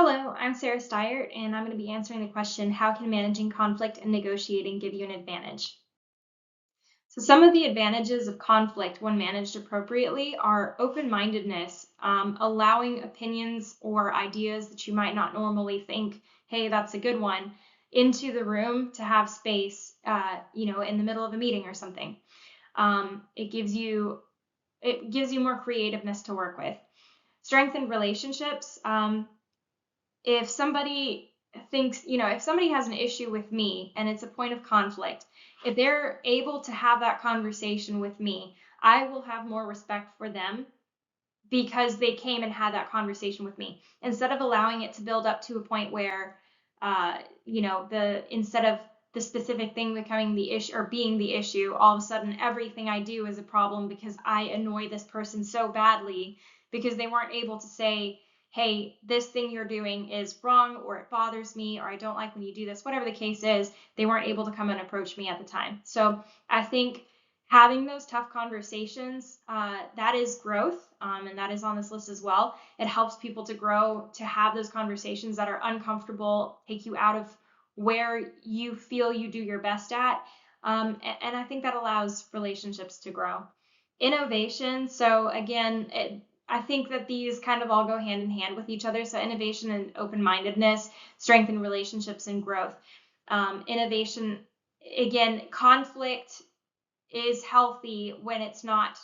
Hello, I'm Sarah Steyert, and I'm going to be answering the question, how can managing conflict and negotiating give you an advantage? So some of the advantages of conflict when managed appropriately are open-mindedness, allowing opinions or ideas that you might not normally think, hey, that's a good one, into the room to have space, in the middle of a meeting or something. It gives you more creativeness to work with. Strengthened relationships. If somebody if somebody has an issue with me and it's a point of conflict, if they're able to have that conversation with me, I will have more respect for them because they came and had that conversation with me instead of allowing it to build up to a point where, instead of the specific thing becoming the issue or being the issue, all of a sudden everything I do is a problem because I annoy this person so badly because they weren't able to say, hey, this thing you're doing is wrong, or it bothers me, or I don't like when you do this, whatever the case is, they weren't able to come and approach me at the time. So I think having those tough conversations, that is growth, and that is on this list as well. It helps people to grow, to have those conversations that are uncomfortable, take you out of where you feel you do your best at. And I think that allows relationships to grow. Innovation. So again, I think that these kind of all go hand in hand with each other. So innovation and open-mindedness strengthen relationships and growth. Innovation, again, conflict is healthy when it's not,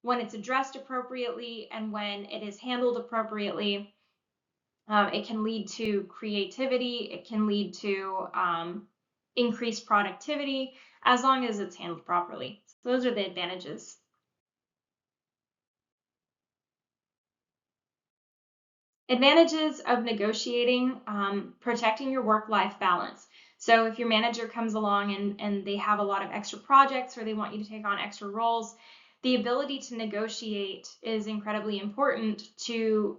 when it's addressed appropriately and when it is handled appropriately. It can lead to creativity. It can lead to increased productivity as long as it's handled properly. So those are the advantages. Advantages of negotiating, protecting your work-life balance. So if your manager comes along and they have a lot of extra projects or they want you to take on extra roles, the ability to negotiate is incredibly important to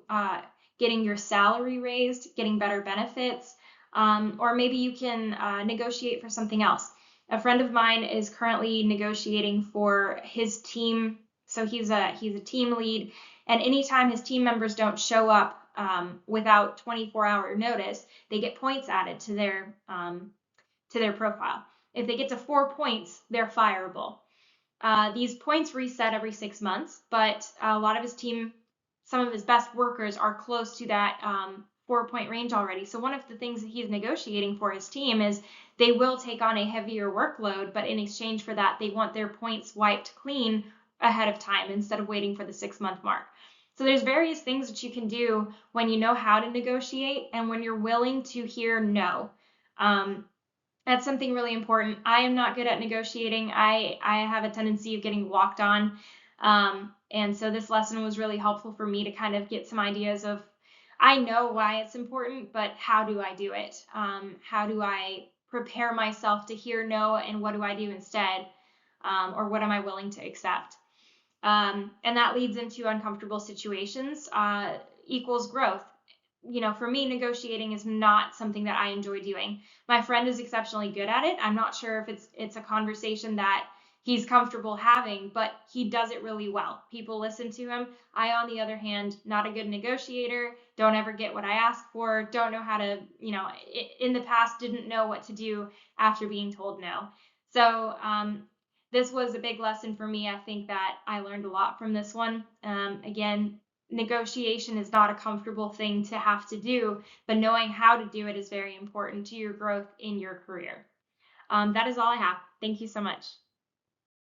getting your salary raised, getting better benefits, or maybe you can negotiate for something else. A friend of mine is currently negotiating for his team. So he's a team lead, and anytime his team members don't show up without 24-hour notice, they get points added to their profile. If they get to 4 points, they're fireable. These points reset every 6 months, but a lot of his team, some of his best workers are close to that 4-point range already. So one of the things that he's negotiating for his team is they will take on a heavier workload, but in exchange for that, they want their points wiped clean ahead of time instead of waiting for the 6-month mark. So there's various things that you can do when you know how to negotiate and when you're willing to hear no. That's something really important. I am not good at negotiating. I have a tendency of getting walked on. And so this lesson was really helpful for me to kind of get some ideas of, I know why it's important, but how do I do it? How do I prepare myself to hear no, and what do I do instead? Or what am I willing to accept? And that leads into uncomfortable situations, equals growth. For me, negotiating is not something that I enjoy doing. My friend is exceptionally good at it. I'm not sure if it's a conversation that he's comfortable having, but he does it really well. People listen to him. I, on the other hand, not a good negotiator, don't ever get what I ask for, don't know how to, in the past didn't know what to do after being told no. So this was a big lesson for me. I think that I learned a lot from this one. Again, negotiation is not a comfortable thing to have to do, but knowing how to do it is very important to your growth in your career. That is all I have. Thank you so much.